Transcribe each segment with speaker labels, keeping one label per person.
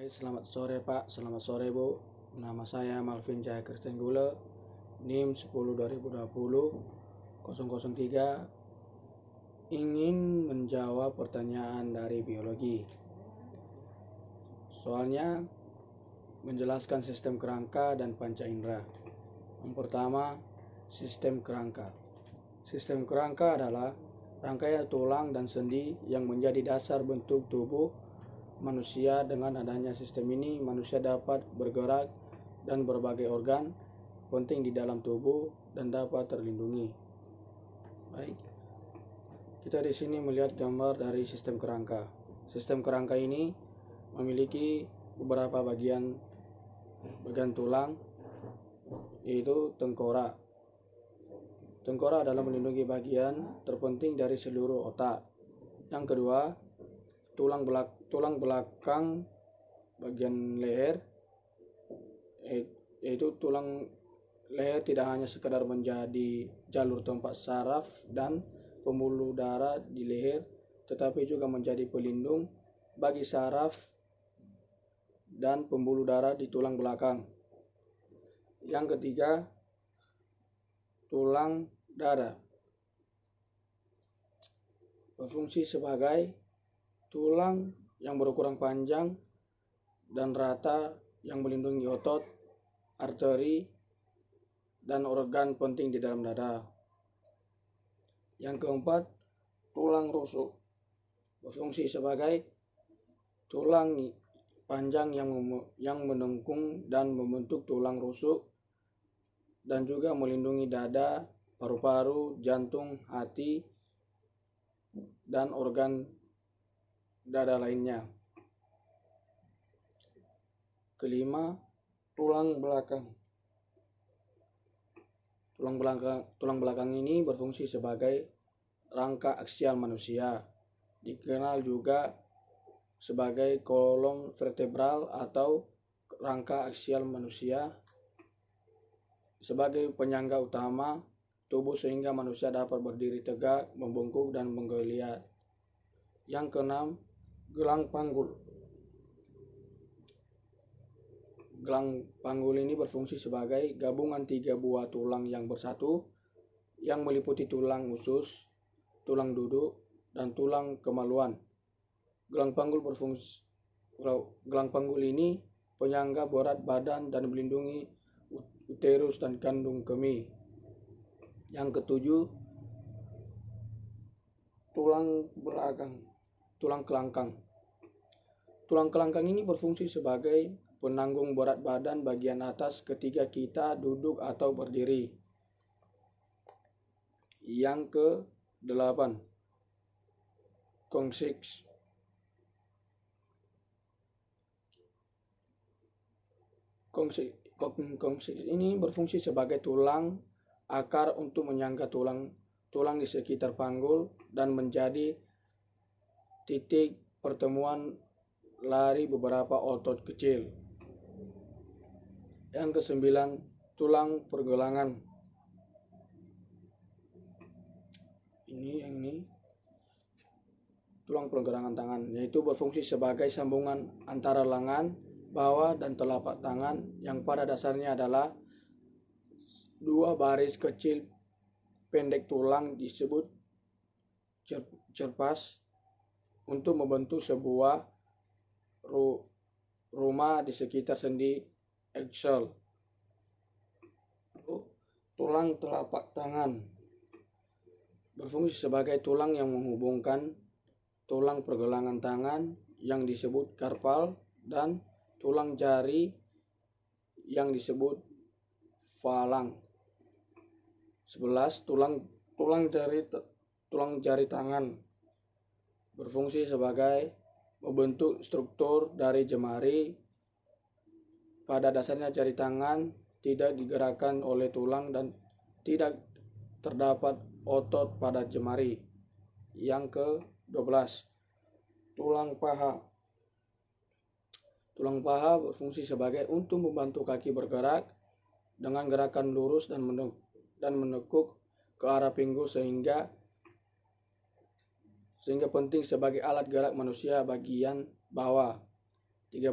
Speaker 1: Selamat sore Pak, selamat sore Bu. Nama saya Malvin Jaya Kristen Gule, NIM 10/2020-003. Ingin menjawab pertanyaan dari biologi. Soalnya menjelaskan sistem kerangka dan panca indera. Yang pertama, sistem kerangka. Sistem kerangka adalah rangkaian tulang dan sendi yang menjadi dasar bentuk tubuh manusia. Dengan adanya sistem ini, manusia dapat bergerak dan berbagai organ penting di dalam tubuh dan dapat terlindungi. Baik, kita di sini melihat gambar dari sistem kerangka. Sistem kerangka ini memiliki beberapa bagian tulang, yaitu tengkorak. Tengkorak adalah melindungi bagian terpenting dari seluruh otak. Yang kedua, tulang belakang bagian leher, yaitu tulang leher tidak hanya sekedar menjadi jalur tempat saraf dan pembuluh darah di leher, tetapi juga menjadi pelindung bagi saraf dan pembuluh darah di tulang belakang. Yang ketiga, tulang dada berfungsi sebagai tulang yang berukuran panjang dan rata yang melindungi otot, arteri, dan organ penting di dalam dada. Yang keempat, tulang rusuk berfungsi sebagai tulang panjang yang menengkung dan membentuk tulang rusuk dan juga melindungi dada, paru-paru, jantung, hati, dan organ dada lainnya. Kelima, tulang belakang. Tulang belakang ini berfungsi sebagai rangka aksial manusia, dikenal juga sebagai kolom vertebral atau rangka aksial manusia, sebagai penyangga utama tubuh sehingga manusia dapat berdiri tegak, membungkuk, dan menggeliat. Yang keenam, gelang panggul. Gelang panggul ini berfungsi sebagai gabungan 3 buah tulang yang bersatu yang meliputi tulang usus, tulang duduk, dan tulang kemaluan. Gelang panggul ini penyangga berat badan dan melindungi uterus dan kandung kemih. Yang ketujuh, tulang kelangkang. Tulang kelangkang ini berfungsi sebagai penanggung berat badan bagian atas ketika kita duduk atau berdiri. Yang ke-8, coccyx. Coccyx ini berfungsi sebagai tulang akar untuk menyangga tulang di sekitar panggul dan menjadi titik pertemuan lari beberapa otot kecil. Yang ke-9, tulang pergelangan. Ini tulang pergelangan tangan, yaitu berfungsi sebagai sambungan antara lengan bawah dan telapak tangan yang pada dasarnya adalah 2 baris kecil pendek tulang disebut cerpas untuk membentuk sebuah rumah di sekitar sendi aksel. Tulang telapak tangan berfungsi sebagai tulang yang menghubungkan tulang pergelangan tangan yang disebut karpal dan tulang jari yang disebut falang. 11, tulang jari tangan berfungsi sebagai membentuk struktur dari jemari. Pada dasarnya jari tangan tidak digerakkan oleh tulang dan tidak terdapat otot pada jemari. Yang ke-12, tulang paha. Tulang paha berfungsi sebagai untuk membantu kaki bergerak dengan gerakan lurus dan menekuk ke arah pinggul sehingga penting sebagai alat gerak manusia bagian bawah. 13.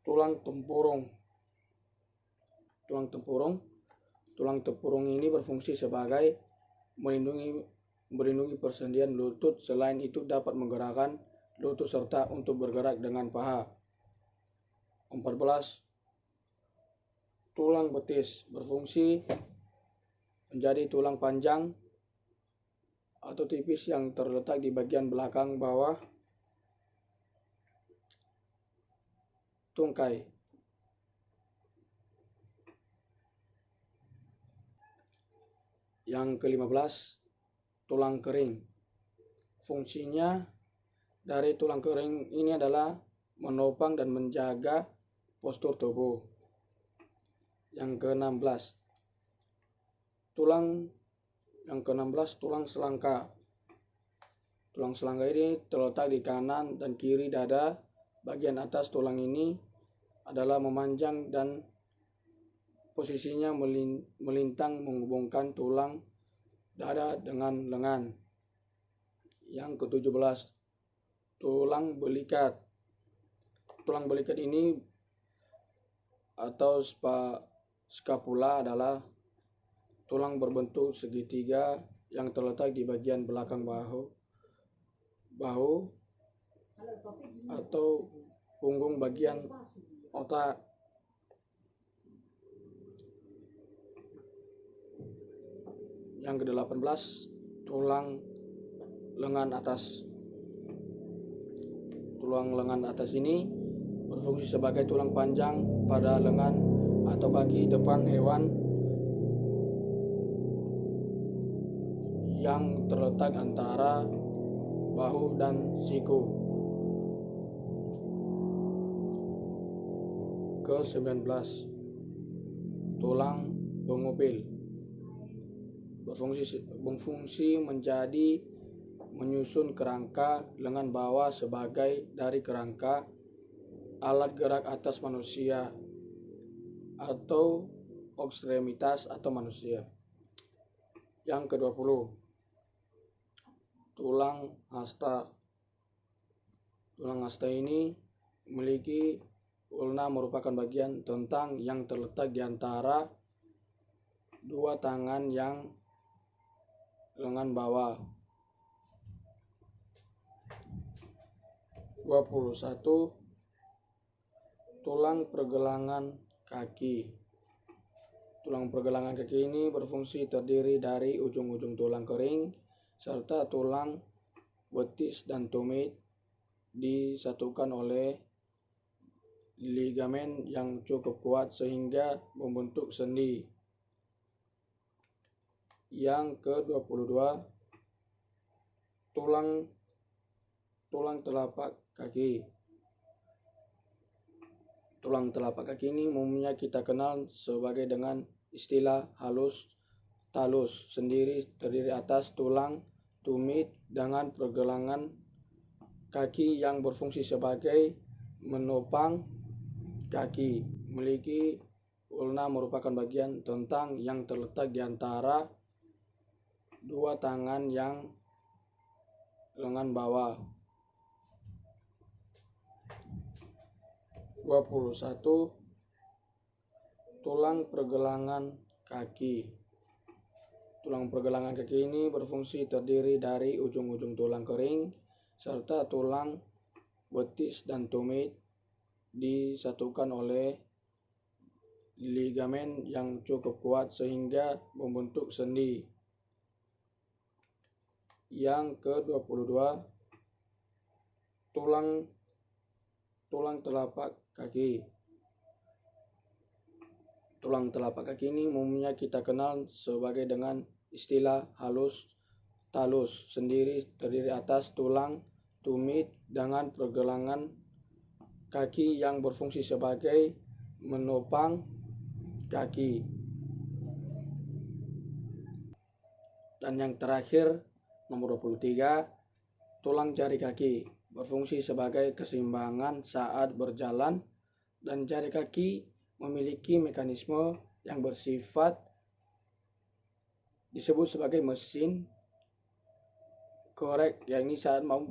Speaker 1: Tulang tempurung. Tulang tempurung ini berfungsi sebagai melindungi persendian lutut. Selain itu dapat menggerakkan lutut serta untuk bergerak dengan paha. 14. Tulang betis berfungsi menjadi tulang panjang atau tipis yang terletak di bagian belakang bawah tungkai. Yang ke-15, tulang kering. Fungsinya dari tulang kering ini adalah menopang dan menjaga postur tubuh. Yang ke-16, tulang selangka. Tulang selangka ini terletak di kanan dan kiri dada. Bagian atas tulang ini adalah memanjang dan posisinya melintang menghubungkan tulang dada dengan lengan. Yang ke-17, tulang belikat. Tulang belikat ini atau scapula adalah tulang berbentuk segitiga yang terletak di bagian belakang bahu atau punggung bagian otak. Yang ke-18, tulang lengan atas. Tulang lengan atas ini berfungsi sebagai tulang panjang pada lengan atau kaki depan hewan yang terletak antara bahu dan siku. Ke-19, tulang pengupil. Berfungsi menjadi menyusun kerangka lengan bawah sebagai dari kerangka alat gerak atas manusia atau ekstremitas atau manusia. Yang ke-20, tulang hasta. Tulang hasta ini memiliki ulna, merupakan bagian tentang yang terletak di antara dua tangan yang lengan bawah. 21, tulang pergelangan kaki. Tulang pergelangan kaki ini berfungsi terdiri dari ujung-ujung tulang kering serta tulang betis dan tumit, disatukan oleh ligamen yang cukup kuat sehingga membentuk sendi. Yang ke-22, tulang telapak kaki. Tulang telapak kaki ini umumnya kita kenal sebagai dengan istilah halus talus, sendiri terdiri atas tulang tumit dengan pergelangan kaki yang berfungsi sebagai menopang kaki. Memiliki ulna, merupakan bagian tentang yang terletak di antara dua tangan yang lengan bawah. 21, tulang pergelangan kaki. Tulang pergelangan kaki ini berfungsi terdiri dari ujung-ujung tulang kering serta tulang betis dan tumit, disatukan oleh ligamen yang cukup kuat sehingga membentuk sendi. Yang ke-22, tulang telapak kaki. Tulang telapak kaki ini umumnya kita kenal sebagai dengan istilah halus talus, sendiri terdiri atas tulang tumit dengan pergelangan kaki yang berfungsi sebagai menopang kaki. Dan yang terakhir, nomor 23, tulang jari kaki. Berfungsi sebagai keseimbangan saat berjalan, dan jari kaki memiliki mekanisme yang bersifat disebut sebagai mesin korek, yakni saat mau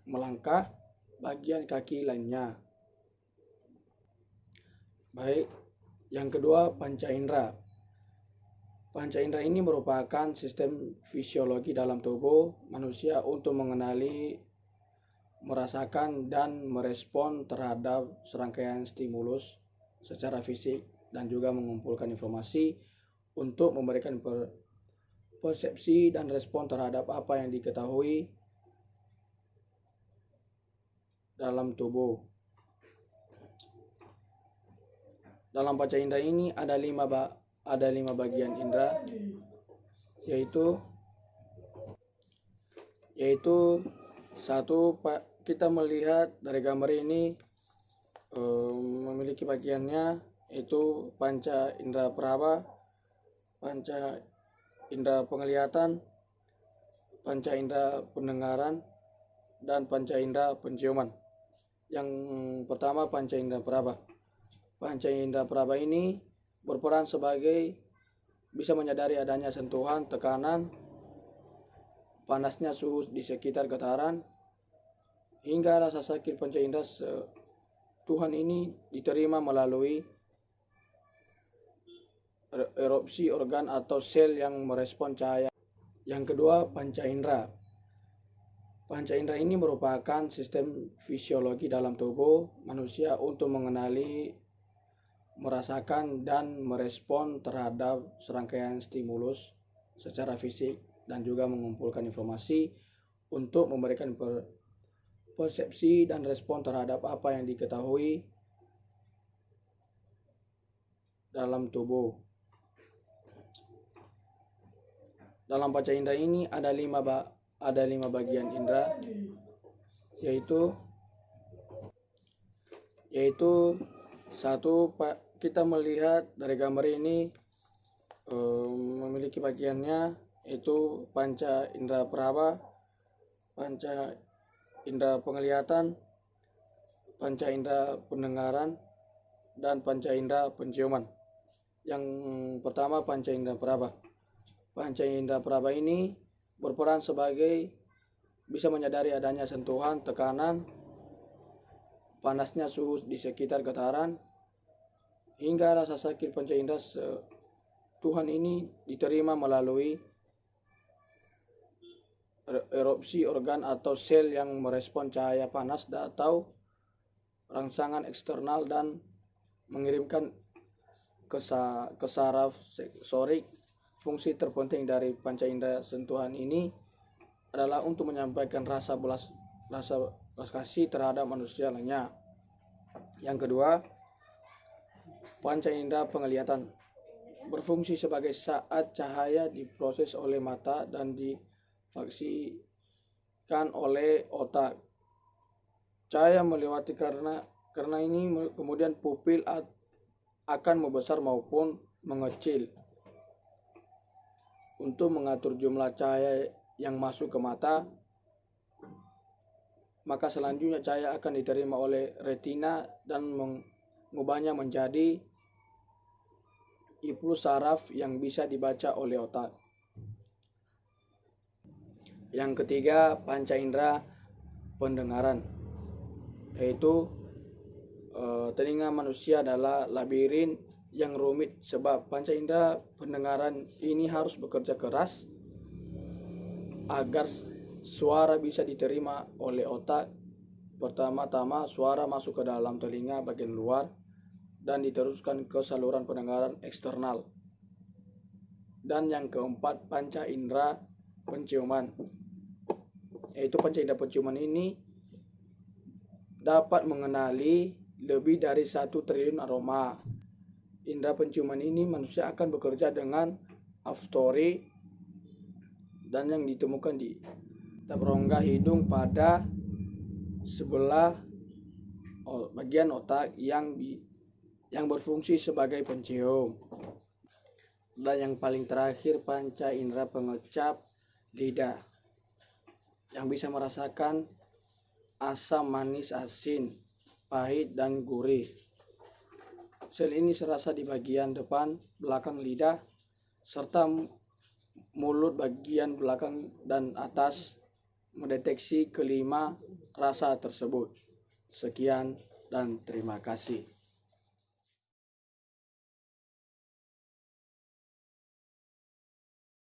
Speaker 1: melangkah bagian kaki lainnya. Baik, yang kedua panca indera. Panca indera ini merupakan sistem fisiologi dalam tubuh manusia untuk mengenali, merasakan, dan merespon terhadap serangkaian stimulus secara fisik dan juga mengumpulkan informasi untuk memberikan persepsi dan respon terhadap apa yang diketahui dalam tubuh. Dalam panca indera ini ada lima bagian indera, yaitu satu, kita melihat dari gambar ini memiliki bagiannya, yaitu panca indera peraba, panca indera penglihatan, panca indera pendengaran, dan panca indera penciuman. Yang pertama, panca indera peraba. Panca indera peraba ini berperan sebagai bisa menyadari adanya sentuhan, tekanan, panasnya suhu di sekitar getaran, hingga rasa sakit. Panca indera sentuhan ini diterima melalui erupsi organ atau sel yang merespon cahaya. Yang kedua, panca indera. Panca indera ini merupakan sistem fisiologi dalam tubuh manusia untuk mengenali, merasakan, dan merespon terhadap serangkaian stimulus secara fisik dan juga mengumpulkan informasi untuk memberikan persepsi dan respon terhadap apa yang diketahui dalam tubuh. Dalam panca indera ini ada lima bagian indera, yaitu satu, kita melihat dari gambar ini memiliki bagiannya, yaitu panca indera peraba, panca indera penglihatan, panca indera pendengaran, dan panca indera penciuman. Yang pertama, panca indera peraba. Panca indera peraba ini berperan sebagai bisa menyadari adanya sentuhan, tekanan, panasnya suhu di sekitar getaran, hingga rasa sakit. Panca indera sentuhan ini diterima melalui erupsi organ atau sel yang merespon cahaya panas atau rangsangan eksternal dan mengirimkan ke saraf sensorik. Fungsi terpenting dari panca indera sentuhan ini adalah untuk menyampaikan rasa belas kasih terhadap manusia lainnya. Yang kedua, panca indera penglihatan berfungsi sebagai saat cahaya diproses oleh mata dan difraksikan oleh otak. Cahaya melewati karena ini kemudian pupil akan membesar maupun mengecil. Untuk mengatur jumlah cahaya yang masuk ke mata, maka selanjutnya cahaya akan diterima oleh retina dan mengubahnya menjadi impuls saraf yang bisa dibaca oleh otak. Yang ketiga, panca indera pendengaran, yaitu telinga manusia adalah labirin yang rumit, sebab panca indera pendengaran ini harus bekerja keras agar suara bisa diterima oleh otak. Pertama-tama, suara masuk ke dalam telinga bagian luar dan diteruskan ke saluran pendengaran eksternal. Dan yang keempat, panca indera penciuman, yaitu panca indera penciuman ini dapat mengenali lebih dari 1 triliun aroma. Indera penciuman ini manusia akan bekerja dengan olfaktori dan yang ditemukan di rongga hidung pada sebelah bagian otak yang berfungsi sebagai pencium. Dan yang paling terakhir, panca indera pengecap lidah yang bisa merasakan asam, manis, asin, pahit, dan gurih. Sel ini serasa di bagian depan belakang lidah serta mulut bagian belakang dan atas mendeteksi kelima rasa tersebut. Sekian dan terima kasih.